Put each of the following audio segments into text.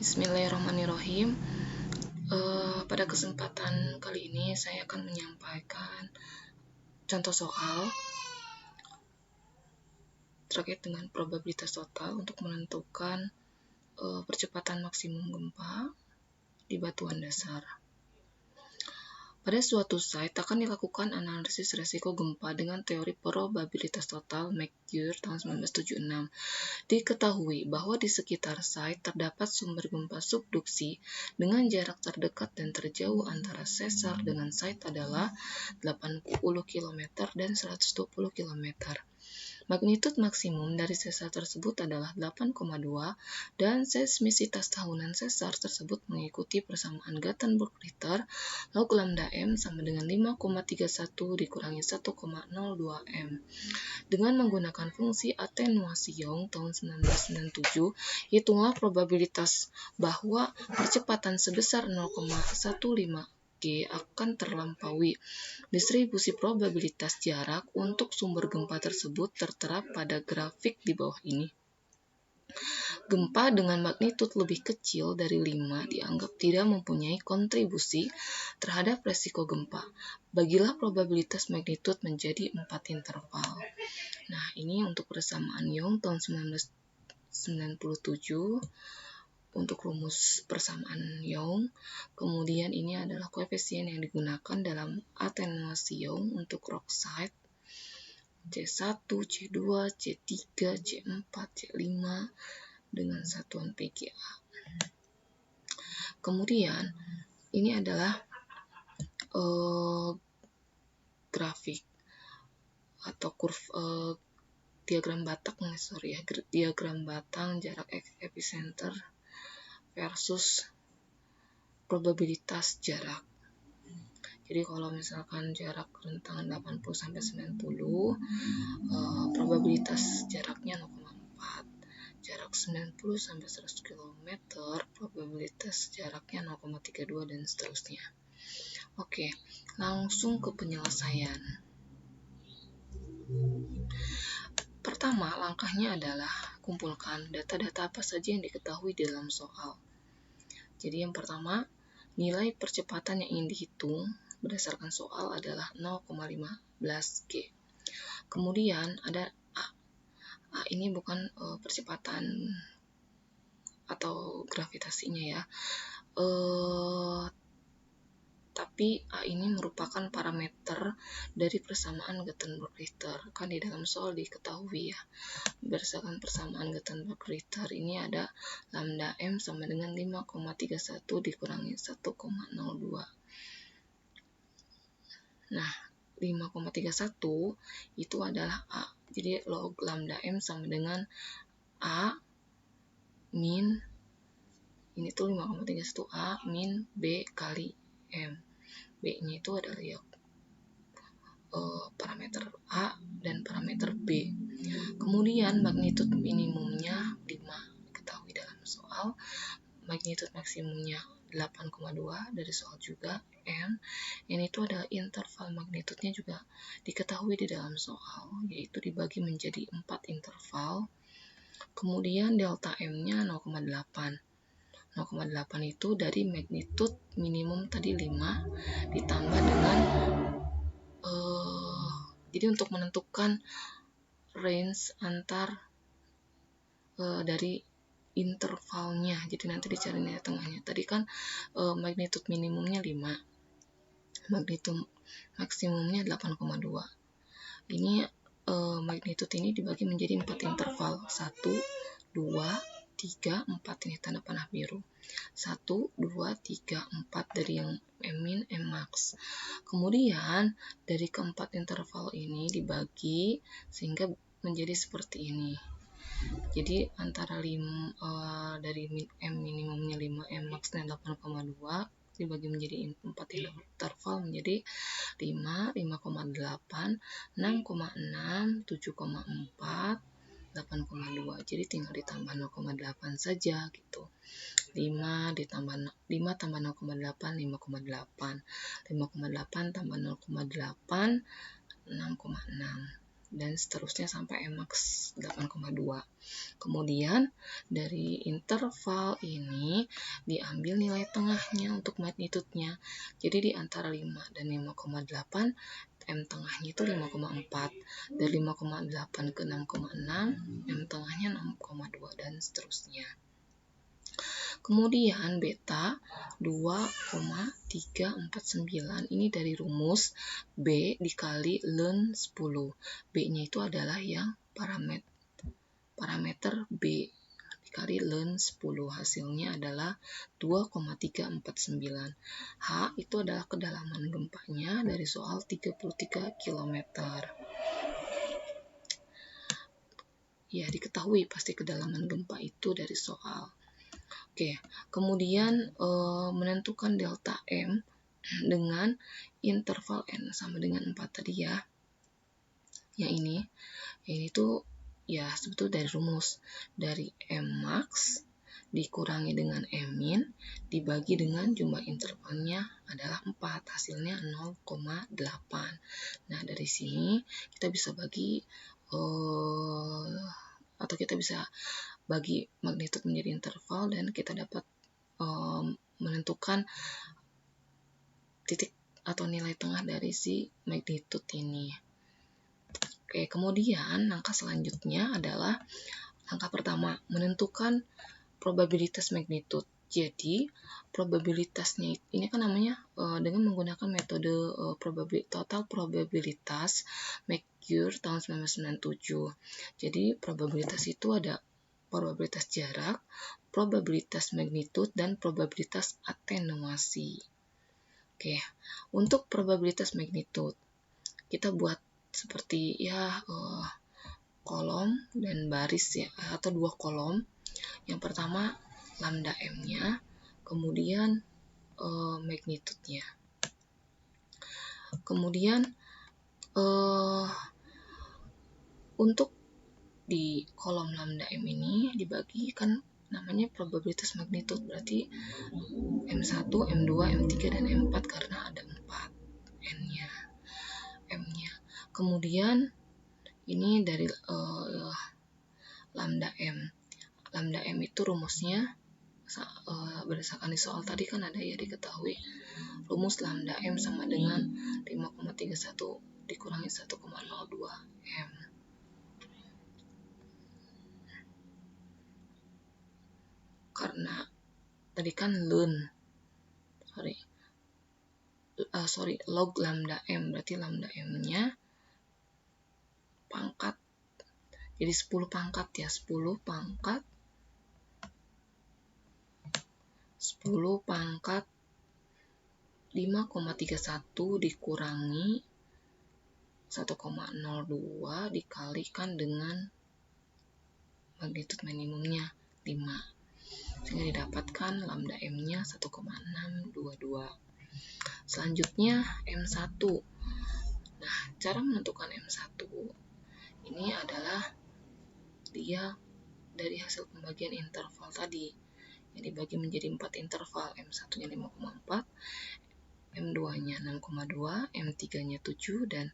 Bismillahirrahmanirrahim. Pada kesempatan kali ini saya akan menyampaikan contoh soal terkait dengan probabilitas total untuk menentukan percepatan maksimum gempa di batuan dasar. Pada suatu site akan dilakukan analisis resiko gempa dengan teori probabilitas total McGurk tahun 1976. Diketahui bahwa di sekitar site terdapat sumber gempa subduksi dengan jarak terdekat dan terjauh antara sesar dengan site adalah 80 km dan 120 km. Magnitud maksimum dari sesar tersebut adalah 8,2 dan seismisitas tahunan sesar tersebut mengikuti persamaan Gutenberg-Richter log lambda m sama dengan 5,31 dikurangi 1,02 m. Dengan menggunakan fungsi atenuasi Young tahun 1997, hitunglah probabilitas bahwa percepatan sebesar 0,15 G akan terlampaui. Distribusi probabilitas jarak untuk sumber gempa tersebut tertera pada grafik di bawah ini. Gempa dengan magnitud lebih kecil dari 5 dianggap tidak mempunyai kontribusi terhadap resiko gempa. Bagilah probabilitas magnitud menjadi 4 interval. Nah, ini untuk persamaan Young tahun 1997 untuk rumus persamaan Young. Kemudian ini adalah koefisien yang digunakan dalam atenuasi Young untuk rock site. C1, C2, C3, C4, C5 dengan satuan PGA. Kemudian ini adalah grafik atau diagram batang jarak epicenter versus probabilitas jarak. Jadi kalau misalkan jarak rentang 80 sampai 90, probabilitas jaraknya 0,4. Jarak 90 sampai 100 km, probabilitas jaraknya 0,32 dan seterusnya. Oke, langsung ke penyelesaian. Pertama, langkahnya adalah kumpulkan data-data apa saja yang diketahui di dalam soal. Jadi yang pertama, nilai percepatan yang ingin dihitung berdasarkan soal adalah 0,15 G. Kemudian ada A. A ini bukan percepatan atau gravitasinya ya. Tapi A ini merupakan parameter dari persamaan Gutenberg-Richter. Kan di dalam soal diketahui ya, berdasarkan persamaan Gutenberg-Richter ini ada lambda m sama dengan 5,31 dikurangi 1,02. Nah, 5,31 itu adalah A. Jadi log lambda m sama dengan A min, ini tuh 5,31 A min B kali M. B-nya itu adalah ya parameter A dan parameter B. Kemudian magnitud minimumnya 5 diketahui dalam soal. Magnitud maksimumnya 8,2 dari soal juga. M itu adalah interval magnitudnya juga diketahui di dalam soal, yaitu dibagi menjadi 4 interval. Kemudian delta M-nya 0,8. 0,8 itu dari magnitud minimum tadi 5 ditambah dengan jadi untuk menentukan range antar dari intervalnya, jadi nanti dicari nilai tengahnya. Tadi kan magnitud minimumnya 5, magnitud maksimumnya 8,2. Ini magnitud ini dibagi menjadi 4 interval, 1, 2, 3, 4, ini tanda panah biru. 1, 2, 3, 4 dari yang M min, M max. Kemudian dari keempat interval ini dibagi sehingga menjadi seperti ini. Jadi antara dari M minimumnya 5, M maxnya 8,2 dibagi menjadi 4 interval menjadi 5, 5,8, 6,6, 7,4, 8,2. Jadi tinggal ditambah 0,8 saja gitu. 5 tambah 0,8, 5,8. 5,8 tambah 0,8, 6,6. dan seterusnya sampai max 8,2. Kemudian dari interval ini diambil nilai tengahnya untuk magnitude-nya. Jadi di antara 5 dan 5,8, M tengahnya itu 5,4. Dari 5,8 ke 6,6, M tengahnya 6,2 dan seterusnya. Kemudian beta 2,349 ini dari rumus B dikali ln 10. B-nya itu adalah yang parameter B dikali ln 10. Hasilnya adalah 2,349. H itu adalah kedalaman gempanya dari soal 33 km. Ya, diketahui pasti kedalaman gempa itu dari soal. Oke, kemudian menentukan delta M dengan interval N sama dengan 4 tadi ya. Yang ini tuh ya sebetulnya dari rumus. Dari M max dikurangi dengan M min dibagi dengan jumlah intervalnya adalah 4. Hasilnya 0,8. Nah, dari sini kita bisa bagi atau kita bisa bagi magnitude menjadi interval dan kita dapat menentukan titik atau nilai tengah dari si magnitude ini. Oke, kemudian langkah selanjutnya adalah langkah pertama, menentukan probabilitas magnitude. Jadi, probabilitasnya ini kan namanya dengan menggunakan metode total probabilitas McCure tahun 1997. Jadi, probabilitas itu ada probabilitas jarak, probabilitas magnitude, dan probabilitas atenuasi. Oke, untuk probabilitas magnitude, kita buat seperti ya kolom dan baris ya, atau 2 kolom. Yang pertama lambda M-nya, kemudian magnitude-nya. Kemudian untuk di kolom lambda M ini dibagikan namanya probabilitas magnitude, berarti M1, M2, M3, dan M4 karena ada 4 N-nya, M-nya. Kemudian ini dari lambda M. Lambda M itu rumusnya berdasarkan di soal tadi kan ada ya, diketahui rumus lambda M sama dengan 5,31 dikurangi 1,02 M. Karena tadi kan log lambda M, berarti lambda M-nya pangkat, jadi 10 pangkat ya, 10 pangkat 5,31 dikurangi 1,02 dikalikan dengan magnitude minimumnya 5. Sehingga didapatkan lambda M-nya 1,622. Selanjutnya M1. Nah, cara menentukan M1 ini adalah dia dari hasil pembagian interval tadi yang dibagi menjadi 4 interval. M1-nya 5,4, M2-nya 6,2, M3-nya 7, dan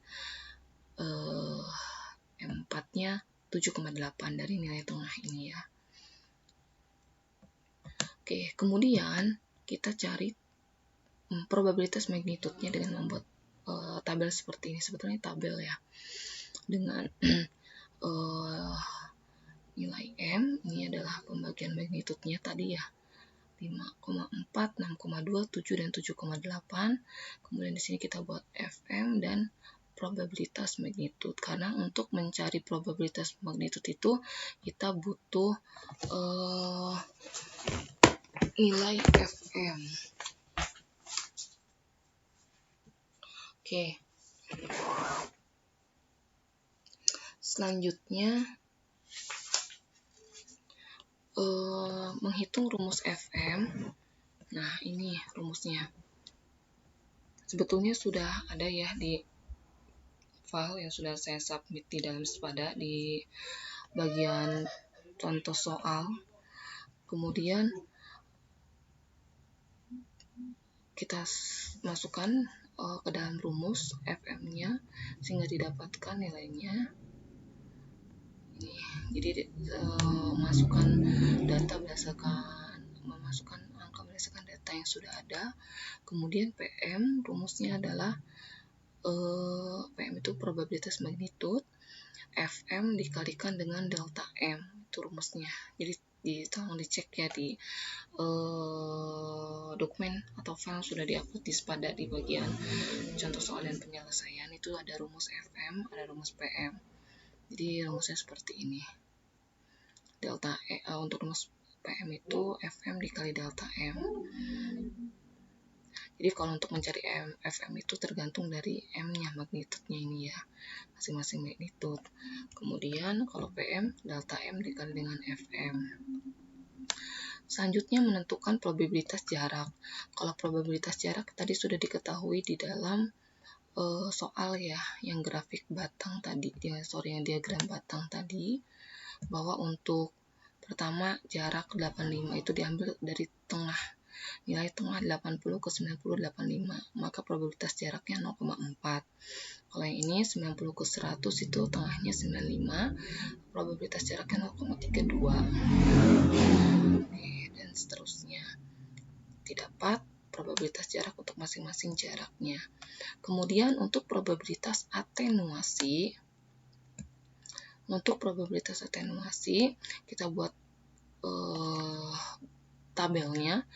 M4-nya 7,8 dari nilai tengah ini ya. Oke, kemudian kita cari probabilitas magnitude-nya dengan membuat tabel seperti ini. Sebetulnya tabel ya, dengan nilai M, ini adalah pembagian magnitude-nya tadi ya, 5,4, 6,2, 7, dan 7,8. Kemudian di sini kita buat FM dan probabilitas magnitude. Karena untuk mencari probabilitas magnitude itu kita butuh nilai FM. Oke. Selanjutnya menghitung rumus FM. Nah, ini rumusnya. Sebetulnya sudah ada ya di file yang sudah saya submit di dalam Sepada di bagian contoh soal. Kemudian kita masukkan ke dalam rumus FM-nya sehingga didapatkan nilainya Jadi masukkan data memasukkan angka berdasarkan data yang sudah ada. Kemudian PM rumusnya adalah PM itu probabilitas magnitude, FM dikalikan dengan delta M, itu rumusnya. Jadi tolong dicek ya di dokumen atau file sudah diupload di Spada di bagian contoh soal dan penyelesaian. Itu ada rumus FM, ada rumus PM. Jadi rumusnya seperti ini. Delta untuk rumus PM itu FM dikali delta M. Jadi kalau untuk mencari FM itu tergantung dari M-nya, magnitudenya ini ya, masing-masing magnitude. Kemudian kalau PM, delta M dikali dengan FM. Selanjutnya menentukan probabilitas jarak. Kalau probabilitas jarak tadi sudah diketahui di dalam soal ya, yang grafik batang tadi, yang diagram batang tadi, bahwa untuk pertama jarak 85 itu diambil dari tengah, nilai tengah 80 ke 90 85, maka probabilitas jaraknya 0,4. Kalau yang ini 90 ke 100 itu tengahnya 95, probabilitas jaraknya 0,32. Oke, dan seterusnya. Didapat probabilitas jarak untuk masing-masing jaraknya. Kemudian untuk probabilitas atenuasi, kita buat tabelnya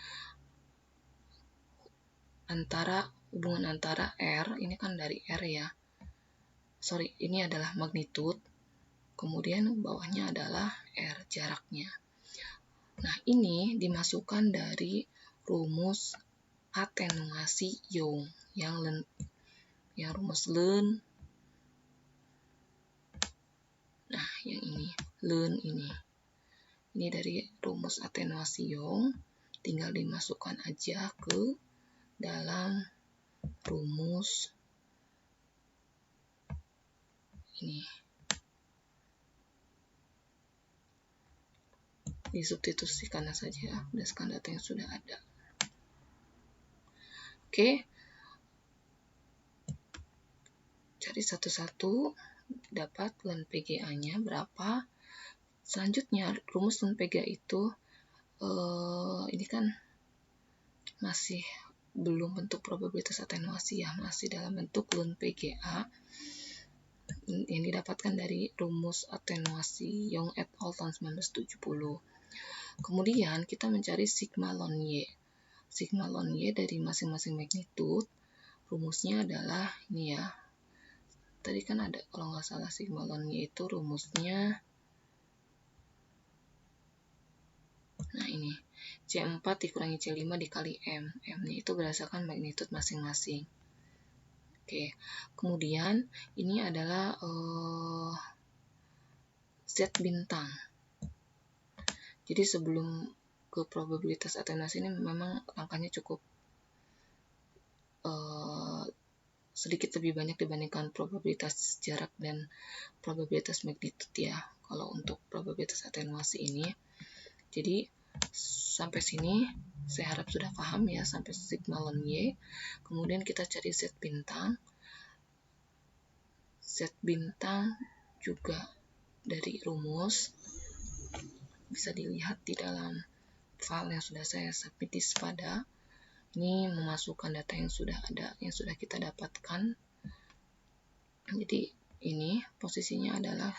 hubungan antara R, ini kan dari R ya, ini adalah magnitude, kemudian bawahnya adalah R, jaraknya. Nah, ini dimasukkan dari rumus atenuasi Young, yang rumus Lund. Nah, yang ini, Lund ini. Ini dari rumus atenuasi Young, tinggal dimasukkan aja ke dalam rumus ini. Disubstitusikan saja berdasarkan data yang sudah ada. Oke. Cari satu-satu, dapat Lund PGA-nya berapa. Selanjutnya, rumus Lund PGA itu ini kan masih belum bentuk probabilitas atenuasi ya, masih dalam bentuk Lund PGA yang didapatkan dari rumus atenuasi Young et al. Tahun 1970. Kemudian kita mencari sigma ln Y. Sigma ln Y dari masing-masing magnitude, rumusnya adalah ini ya. Tadi kan ada, kalau nggak salah, sigma ln Y itu rumusnya, nah ini, C4 dikurangi C5 dikali M. M-nya itu berdasarkan magnitude masing-masing. Oke, kemudian ini adalah Z bintang. Jadi sebelum ke probabilitas atenuasi ini memang angkanya cukup sedikit lebih banyak dibandingkan probabilitas jarak dan probabilitas magnitude ya, kalau untuk probabilitas atenuasi ini. Jadi sampai sini saya harap sudah paham ya, sampai sigma ln Y. Kemudian kita cari Z bintang. Z bintang juga dari rumus, bisa dilihat di dalam file yang sudah saya submit di Spada. Ini memasukkan data yang sudah ada, yang sudah kita dapatkan. Jadi ini posisinya adalah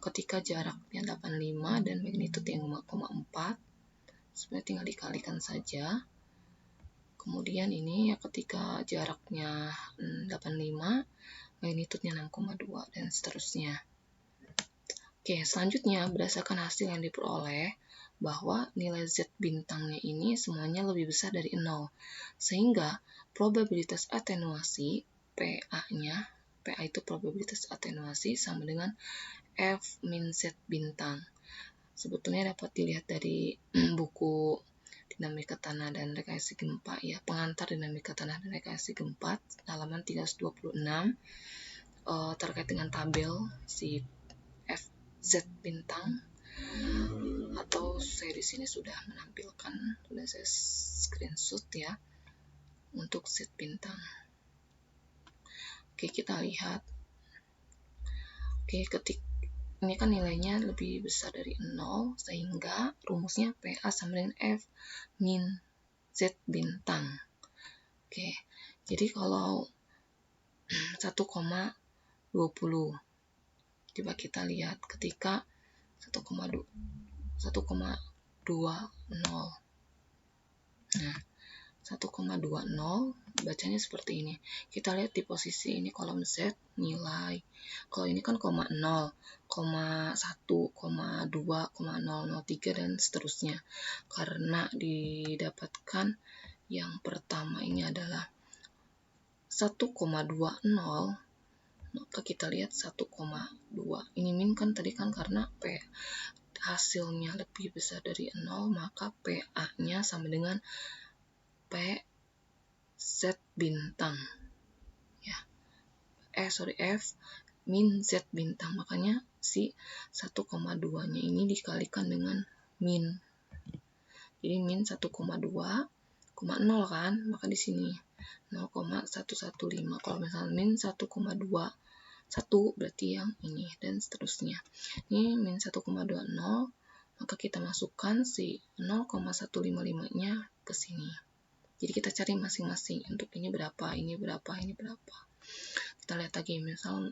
ketika jaraknya 85 dan magnitude yang 5,4, sebenarnya tinggal dikalikan saja. Kemudian ini ya ketika jaraknya 85, magnitude-nya 6,2 dan seterusnya. Oke, selanjutnya berdasarkan hasil yang diperoleh, bahwa nilai Z bintangnya ini semuanya lebih besar dari 0. Sehingga probabilitas atenuasi PA-nya, PA itu probabilitas atenuasi sama dengan F min Z bintang. Sebetulnya dapat dilihat dari buku Dinamika Tanah dan Rekayasa Gempa ya, pengantar Dinamika Tanah dan Rekayasa Gempa, halaman 326, terkait dengan tabel si FZ bintang. Atau saya di sini sudah menampilkan, sudah saya screenshot ya untuk Z bintang. Oke, kita lihat. Oke, ini kan nilainya lebih besar dari 0, sehingga rumusnya PA sama dengan F min Z bintang. Oke, jadi kalau 1,20, coba kita lihat ketika 1,20. Nah, 1,20 bacanya seperti ini. Kita lihat di posisi ini kolom Z nilai. Kalau ini kan 0, 1, 2, 003 dan seterusnya. Karena didapatkan yang pertama ini adalah 1,20, maka kita lihat 1,2. Ini min kan tadi kan karena P hasilnya lebih besar dari 0, maka PA-nya sama dengan P Z bintang. Ya. F min Z bintang. Makanya si 1,2-nya ini dikalikan dengan min. Jadi min 1,2, 0 kan? Maka di sini 0,115. Kalau misalnya min 1,2, 1 berarti yang ini dan seterusnya. Ini min 1,20, maka kita masukkan si 0,155-nya ke sini. Jadi kita cari masing-masing untuk ini berapa, ini berapa, ini berapa. Kita lihat lagi misal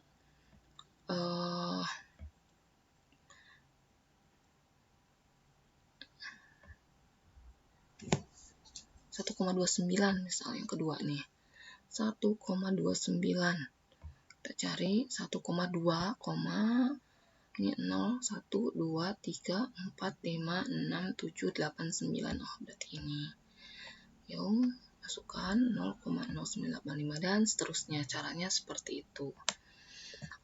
1,29 misal yang kedua nih. 1,29. Kita cari 1,2, ini 0, 1, 2, 3, 4, 5, 6, 7, 8, 9. Oh, berarti ini. Yuk, masukkan 0,0985 dan seterusnya. Caranya seperti itu.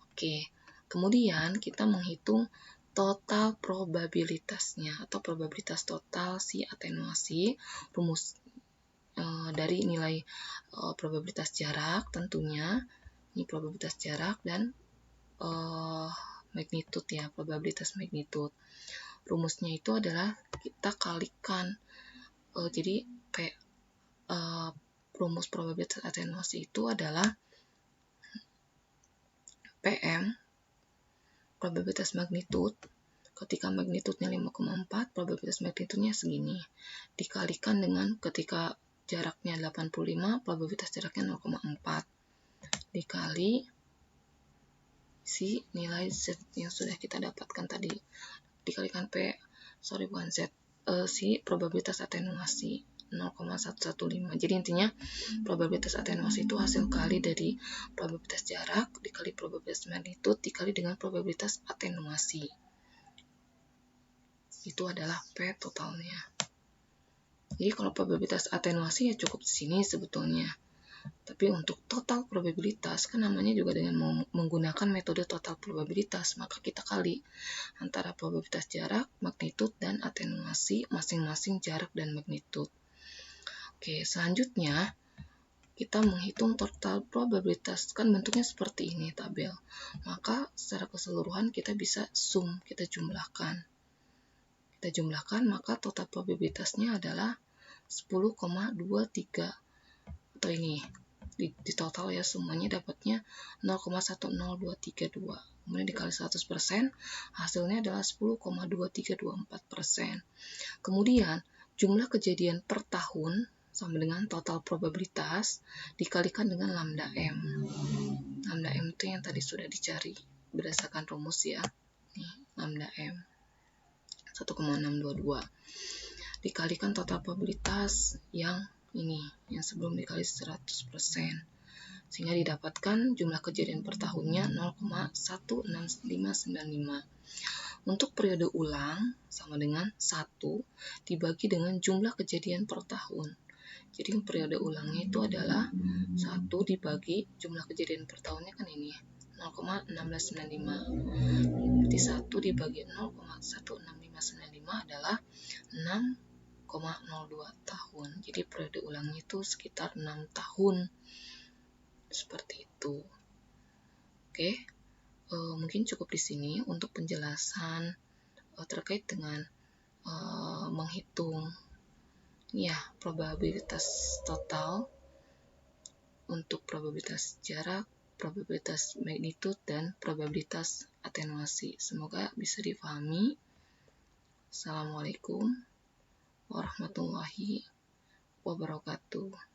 Oke, kemudian kita menghitung total probabilitasnya atau probabilitas total si atenuasi. Rumus dari nilai probabilitas jarak tentunya. Ini probabilitas jarak dan magnitude ya, probabilitas magnitude. Rumusnya itu adalah kita kalikan. Jadi rumus probabilitas atenuasi itu adalah PM, probabilitas magnitude. Ketika magnitudenya 5,4, probabilitas magnitudenya segini. Dikalikan dengan ketika jaraknya 85, probabilitas jaraknya 0,4. Dikali si nilai Z yang sudah kita dapatkan tadi. Dikalikan si probabilitas atenuasi 0,115. Jadi intinya probabilitas atenuasi itu hasil kali dari probabilitas jarak dikali probabilitas magnitude dikali dengan probabilitas atenuasi. Itu adalah P totalnya. Jadi kalau probabilitas atenuasi ya cukup di sini sebetulnya. Tapi untuk total probabilitas, kan namanya juga dengan menggunakan metode total probabilitas, maka kita kali antara probabilitas jarak, magnitude, dan atenuasi masing-masing jarak dan magnitude. Oke, selanjutnya kita menghitung total probabilitas, kan bentuknya seperti ini tabel. Maka secara keseluruhan kita bisa sum, kita jumlahkan. Kita jumlahkan, maka total probabilitasnya adalah 10,23. Atau ini di total ya semuanya dapatnya 0,10232. Kemudian dikali 100%, hasilnya adalah 10,2324%. Kemudian jumlah kejadian per tahun sama dengan total probabilitas dikalikan dengan lambda M. Lambda M itu yang tadi sudah dicari berdasarkan rumus ya. Nih, lambda M 1,622. Dikalikan total probabilitas yang ini, yang sebelum dikali 100%. Sehingga didapatkan jumlah kejadian per tahunnya 0,16595. Untuk periode ulang sama dengan 1 dibagi dengan jumlah kejadian per tahun. Jadi periode ulangnya itu adalah 1 dibagi jumlah kejadian per tahunnya kan ini 0,1695. Jadi 1 dibagi 0,16595 adalah 6,02 tahun. Jadi periode ulangnya itu sekitar 6 tahun. Seperti itu. Oke, mungkin cukup di sini untuk penjelasan terkait dengan menghitung ya probabilitas total untuk probabilitas jarak, probabilitas magnitude, dan probabilitas atenuasi. Semoga bisa dipahami. Assalamualaikum warahmatullahi wabarakatuh.